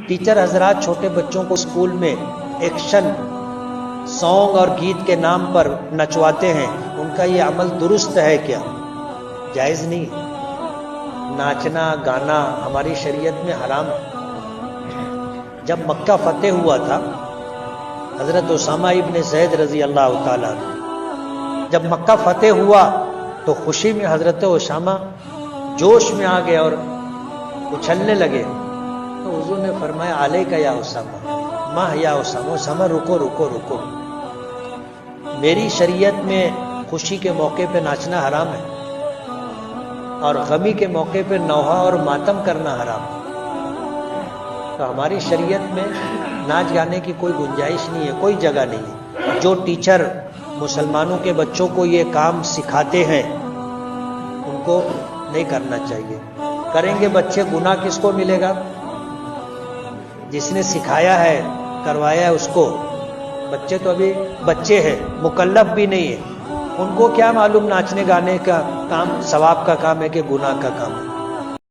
Teacher حضرات چھوٹے بچوں کو اسکول میں ایکشن سانگ اور گیت کے نام پر نچواتے ہیں، ان کا یہ عمل درست ہے کیا؟ جائز نہیں ہے۔ ناچنا گانا ہماری شریعت میں حرام ہے۔ جب مکہ فتح ہوا تھا، حضرت اسامہ ابن زید رضی اللہ تعالیٰ جب مکہ فتح ہوا تو خوشی میں حضرت اسامہ جوش میں آ گئے اور اچھلنے لگے، تو حضور نے فرمایا علیک یا اسامہ، ماں یا اسامہ، اسامہ رکو رکو رکو، میری شریعت میں خوشی کے موقع پہ ناچنا حرام ہے اور غمی کے موقع پہ نوحہ اور ماتم کرنا حرام ہے۔ تو ہماری شریعت میں ناچ گانے کی کوئی گنجائش نہیں ہے، کوئی جگہ نہیں ہے۔ جو ٹیچر مسلمانوں کے بچوں کو یہ کام سکھاتے ہیں ان کو نہیں کرنا چاہیے۔ کریں گے بچے، گناہ کس کو ملے گا؟ جس نے سکھایا ہے کروایا ہے اس کو۔ بچے تو ابھی بچے ہیں، مکلف بھی نہیں ہے، ان کو کیا معلوم ناچنے گانے کا کام ثواب کا کام ہے کہ گناہ کا کام ہے۔